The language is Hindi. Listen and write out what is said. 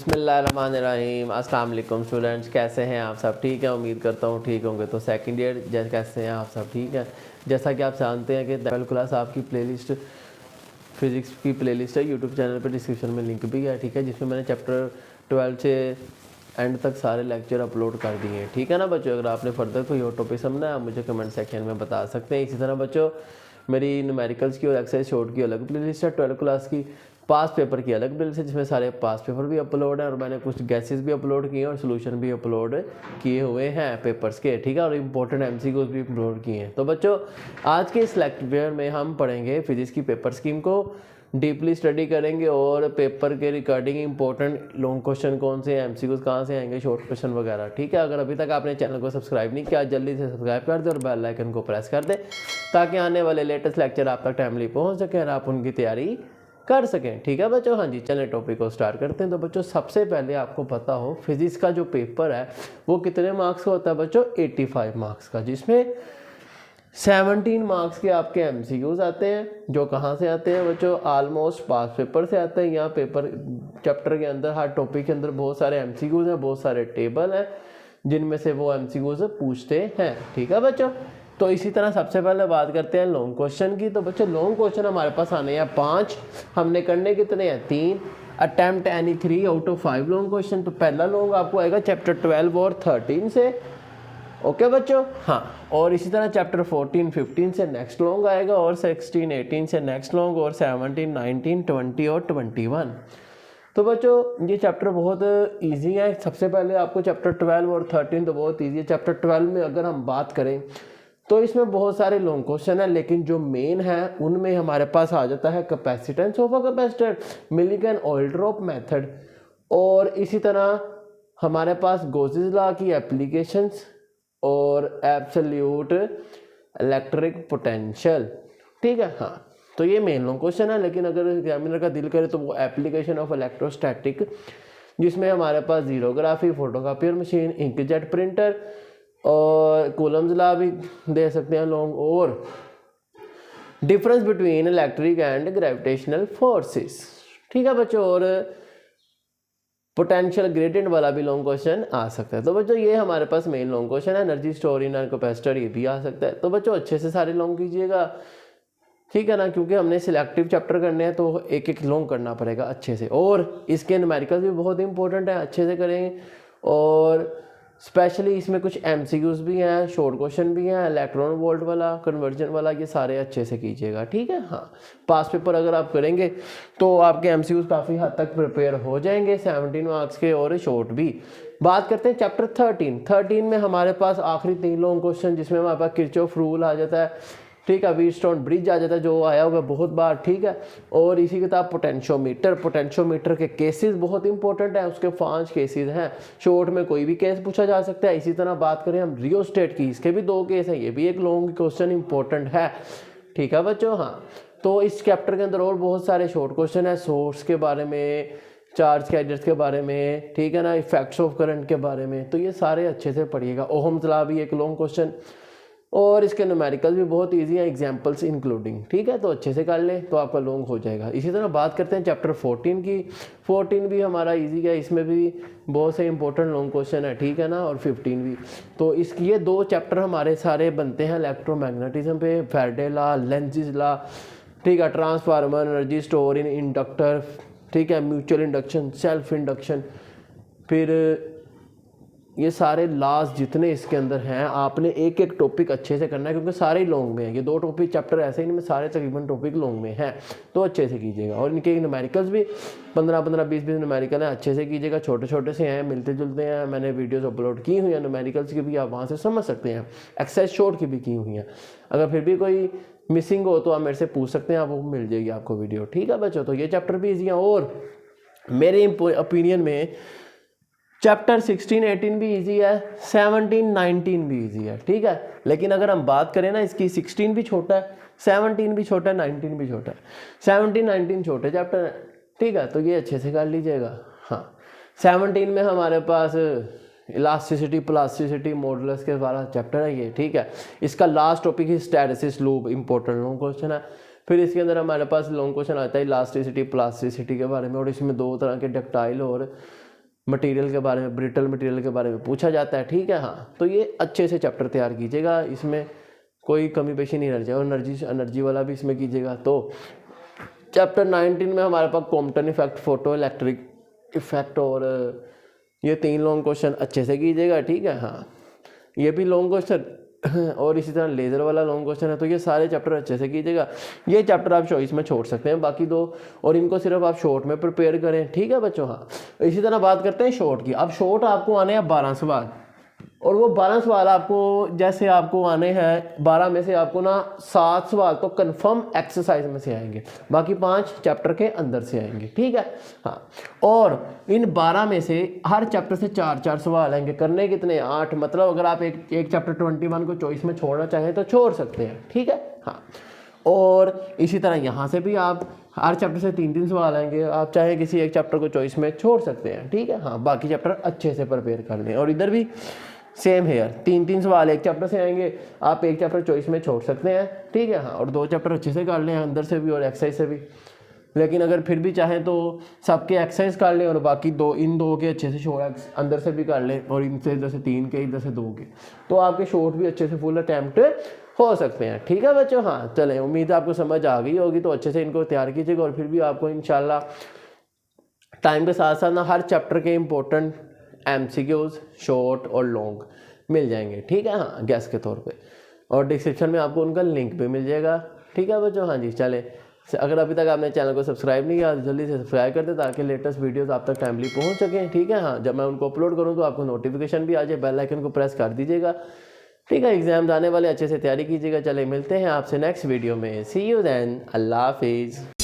बिस्मिल्लाहिर्रहमानिर्रहीम। अस्सलाम वालेकुम स्टूडेंट्स, कैसे हैं आप सब? ठीक है, उम्मीद करता हूँ ठीक होंगे। तो सेकंड ईयर जैसे कैसे हैं आप सब? ठीक है। जैसा कि आप जानते हैं कि 12th क्लास आपकी प्लेलिस्ट फिज़िक्स की प्लेलिस्ट है यूट्यूब चैनल पर, डिस्क्रिप्शन में लिंक भी है। ठीक है, जिसमें मैंने चैप्टर 12 से एंड तक सारे लेक्चर अपलोड कर दिए हैं। ठीक है ना बच्चों, अगर आपने फर्दर कोई और टॉपिक समझना है आप मुझे कमेंट सेक्शन में बता सकते हैं। इसी तरह बच्चों मेरी न्यूमेरिकल्स की और एक्सरसाइज शॉर्ट की अलग प्लेलिस्ट है, 12th क्लास की पास पेपर की अलग प्लेलिस्ट है जिसमें सारे पास पेपर भी अपलोड हैं और मैंने कुछ गैसेस भी अपलोड किए हैं और सोल्यूशन भी अपलोड किए हुए हैं पेपर्स के। ठीक है, और इम्पोर्टेंट एमसीक्यूज भी अपलोड किए हैं। तो बच्चों आज के इस लेक्चर में हम पढ़ेंगे फिजिक्स की पेपर स्कीम को डीपली स्टडी करेंगे और पेपर के रिगार्डिंग इंपॉर्टेंट लॉन्ग क्वेश्चन कौन से हैं, एमसीक्यूज कहाँ से आएंगे, शॉर्ट क्वेश्चन वगैरह। ठीक है, अगर अभी तक आपने चैनल को सब्सक्राइब नहीं किया जल्दी से सब्सक्राइब कर दे और बेल आइकन को प्रेस कर दे ताकि आने वाले लेटेस्ट लेक्चर आप तक टाइमली पहुँच सकें और आप उनकी तैयारी कर सकें। ठीक है बच्चों, हाँ जी, चलें टॉपिक को स्टार्ट करते हैं। तो बच्चों सबसे पहले आपको पता हो फिजिक्स का जो पेपर है वो कितने मार्क्स का होता है बच्चों? 85 मार्क्स का, जिसमें 17 मार्क्स के आपके एमसीक्यूज आते हैं। जो कहाँ से आते हैं बच्चों? ऑलमोस्ट पास पेपर से आते हैं। यहाँ पेपर चैप्टर के अंदर हर टॉपिक के अंदर बहुत सारे एमसीक्यूज हैं, बहुत सारे टेबल हैं जिनमें से वो एमसीक्यूज पूछते हैं। ठीक है बच्चों, तो इसी तरह सबसे पहले बात करते हैं लॉन्ग क्वेश्चन की। तो बच्चों लॉन्ग क्वेश्चन हमारे पास आने हैं 5, हमने करने कितने हैं? 3। Attempt any 3 out of 5 long question. तो पहला लॉन्ग आपको आएगा चैप्टर 12 और 13 से। ओके बच्चों, हाँ, और इसी तरह चैप्टर 14 15 से नेक्स्ट लॉन्ग आएगा और 16 18 से नेक्स्ट लॉन्ग और 17 19 20 और 21। तो बच्चों ये चैप्टर बहुत इजी है। सबसे पहले आपको चैप्टर 12 और 13 तो बहुत इजी है। चैप्टर 12 में अगर हम बात करें तो इसमें बहुत सारे लॉन्ग क्वेश्चन है, लेकिन जो मेन है उनमें हमारे पास आ जाता है capacitance of a capacitor, Millikan oil drop method, और इसी तरह हमारे पास गॉसेस लॉ की एप्लीकेशंस और एब्सोल्यूट इलेक्ट्रिक पोटेंशियल। ठीक है, हाँ, तो ये मेन लॉन्ग क्वेश्चन है। लेकिन अगर एग्जामिनर का दिल करे तो वो एप्लीकेशन ऑफ इलेक्ट्रोस्टैटिक, जिसमें हमारे पास जीरोग्राफी, फोटोकॉपियर मशीन, इंकजेट प्रिंटर और कूलम्स लॉ भी दे सकते हैं लॉन्ग, और difference between electric and gravitational forces. ठीक है बच्चों, और पोटेंशियल ग्रेडियंट वाला भी लॉन्ग क्वेश्चन आ सकता है। तो बच्चों ये हमारे पास मेन लॉन्ग क्वेश्चन है। एनर्जी स्टोर इन कैपेसिटर ये भी आ सकता है। तो बच्चों अच्छे से सारे लॉन्ग कीजिएगा, ठीक है ना, क्योंकि हमने सिलेक्टिव चैप्टर करने हैं तो एक एक लॉन्ग करना पड़ेगा अच्छे से, और इसके न्यूमेरिकल भी बहुत इंपॉर्टेंट है, अच्छे से करेंगे। और स्पेशली इसमें कुछ एमसीक्यूज भी हैं, शॉर्ट क्वेश्चन भी हैं, इलेक्ट्रॉन वोल्ट वाला, कन्वर्जन वाला, ये सारे अच्छे से कीजिएगा। ठीक है, हाँ, पास पेपर अगर आप करेंगे तो आपके एमसीक्यूज काफ़ी हद तक प्रिपेयर हो जाएंगे, 17 मार्क्स के और शॉर्ट भी। बात करते हैं चैप्टर 13 में हमारे पास आखिरी 3 लॉन्ग क्वेश्चन, जिसमें हमारे पास किरचॉफ रूल आ जाता है, ठीक है, व्हीटस्टोन ब्रिज आ जाता है जो आया होगा बहुत बार। ठीक है, और इसी के साथ पोटेंशियोमीटर के केसेस बहुत इंपॉर्टेंट है, उसके 5 केसेस हैं। शॉर्ट में कोई भी केस पूछा जा सकता है। इसी तरह बात करें हम रियोस्टेट की, इसके भी 2 केस हैं, ये भी एक लॉन्ग क्वेश्चन इंपॉर्टेंट है। ठीक है बच्चों, हाँ, तो इस चैप्टर के अंदर और बहुत सारे शॉर्ट क्वेश्चन है, सोर्स के बारे में, चार्ज कैरियर्स के बारे में, ठीक है ना, इफेक्ट्स ऑफ करंट के बारे में, तो ये सारे अच्छे से पढ़िएगा। ओहम्स लॉ भी एक लॉन्ग क्वेश्चन, और इसके न्यूमेरिकल भी बहुत इजी है, एग्जांपल्स इंक्लूडिंग। ठीक है, तो अच्छे से कर लें तो आपका लॉन्ग हो जाएगा। इसी तरह बात करते हैं चैप्टर 14 की। 14 भी हमारा इजी है, इसमें भी बहुत से इंपॉर्टेंट लॉन्ग क्वेश्चन है, ठीक है ना, और 15 भी। तो इसकी ये 2 चैप्टर हमारे सारे बनते हैं इलेक्ट्रोमैग्नेटिज्म पे, फैराडे लॉ, लेंज़ लॉ, ठीक है, transformer, energy store in inductor, ठीक है, म्यूचुअल इंडक्शन, सेल्फ इंडक्शन, फिर ये सारे लॉज जितने इसके अंदर हैं आपने एक एक टॉपिक अच्छे से करना है, क्योंकि सारे ही लॉन्ग में हैं। ये 2 टॉपिक चैप्टर ऐसे ही नहीं, सारे तकरीबन टॉपिक लॉन्ग में हैं, तो अच्छे से कीजिएगा। और इनके न्यूमेरिकल्स भी 15-15 20-20 न्यूमेरिकल हैं, अच्छे से कीजिएगा। छोटे छोटे से हैं, मिलते जुलते हैं, मैंने वीडियोस अपलोड की हुई हैं न्यूमेरिकल्स की भी, आप वहाँ से समझ सकते हैं। एक्सरसाइज शॉर्ट की भी की हुई हैं। अगर फिर भी कोई मिसिंग हो तो आप मेरे से पूछ सकते हैं, आप वो मिल जाएगी आपको वीडियो। ठीक है बच्चों, तो ये चैप्टर भी ईजी है, और मेरे ओपिनियन में चैप्टर 16 18 भी इजी है, 17 19 भी इजी है। ठीक है, लेकिन अगर हम बात करें ना, इसकी 16 भी छोटा है, 17 भी छोटा है, 19 भी छोटा है। 17 19 छोटे चैप्टर है, ठीक है, तो ये अच्छे से कर लीजिएगा। हाँ, 17 में हमारे पास इलास्टिसिटी, प्लास्टिसिटी, मॉडुलस के बारे चैप्टर है ये। ठीक है, इसका लास्ट टॉपिक ही statistics loop, important long question है। फिर इसके अंदर हमारे पास लॉन्ग क्वेश्चन आता है इलास्टिसिटी, प्लास्टिसिटी के बारे में, और इसमें 2 तरह के डक्टाइल और मटेरियल के बारे में, ब्रिटल मटेरियल के बारे में पूछा जाता है, ठीक है। हाँ, तो ये अच्छे से चैप्टर तैयार कीजिएगा, इसमें कोई कमी पेशी नहीं रह जाए। और एनर्जी वाला भी इसमें कीजिएगा। तो चैप्टर 19 में हमारे पास Compton effect, photo electric effect और ये 3 लॉन्ग क्वेश्चन अच्छे से कीजिएगा, ठीक है। हाँ, ये भी लॉन्ग क्वेश्चन और इसी तरह लेज़र वाला लॉन्ग क्वेश्चन है। तो ये सारे चैप्टर अच्छे से कीजिएगा। ये चैप्टर आप चॉइस में छोड़ सकते हैं, बाकी 2 और इनको सिर्फ आप शॉर्ट में प्रिपेयर करें, ठीक है बच्चों। हाँ, इसी तरह बात करते हैं शॉर्ट की। अब शॉर्ट आपको आने हैं 12 सवाल, और वो 12 सवाल आपको जैसे आपको आने हैं 12 में से आपको ना 7 सवाल तो कंफर्म एक्सरसाइज में से आएंगे, बाकी 5 चैप्टर के अंदर से आएंगे, ठीक है। हाँ, और इन 12 में से हर चैप्टर से 4-4 सवाल आएंगे। करने कितने? 8। मतलब अगर आप एक चैप्टर 21 को चॉइस में छोड़ना चाहें तो छोड़ सकते हैं, ठीक है। हाँ, और इसी तरह यहाँ से भी आप हर चैप्टर से 3-3 सवाल आएंगे। आप चाहे किसी एक चैप्टर को चॉइस में छोड़ सकते हैं, ठीक है। हाँ, बाकी चैप्टर अच्छे से प्रिपेयर कर लें। और इधर भी सेम है, 3-3 सवाल एक चैप्टर से आएंगे। आप एक चैप्टर चॉइस में छोड़ सकते हैं, ठीक है। हाँ, और 2 चैप्टर अच्छे से कर लें, अंदर से भी और एक्सरसाइज से भी। लेकिन अगर फिर भी चाहें तो सबके एक्सरसाइज कर लें और बाकी 2 इन 2 के अच्छे से अंदर से भी कर लें, और इनसे इधर से 3 के, इधर से 2 के, तो आपके शॉर्ट भी अच्छे से फुल अटैम्प्ट हो सकते हैं, ठीक है बच्चों। हाँ, चलें, उम्मीद है आपको समझ आ गई होगी। तो अच्छे से इनको तैयार कीजिएगा, और फिर भी आपको इंशाल्लाह टाइम के साथ साथ ना हर चैप्टर के इम्पोर्टेंट MCQs शॉर्ट और लॉन्ग मिल जाएंगे, ठीक है। हाँ, गैस के तौर पे, और डिस्क्रिप्शन में आपको उनका लिंक भी मिल जाएगा, ठीक है बच्चों। हाँ जी, चले, अगर अभी तक आपने चैनल को सब्सक्राइब नहीं किया तो जल्दी से सब्सक्राइब कर दे, ताकि लेटेस्ट वीडियोस आप तक टाइमली पहुंच सकें, ठीक है। हाँ, जब मैं उनको अपलोड करूँ तो आपको नोटिफिकेशन भी आ जाए, बेल आइकन को प्रेस कर दीजिएगा, ठीक है। एग्जाम आने वाले, अच्छे से तैयारी कीजिएगा। चले, मिलते हैं आपसे नेक्स्ट वीडियो में। सी यू देन, अल्लाह हाफिज़।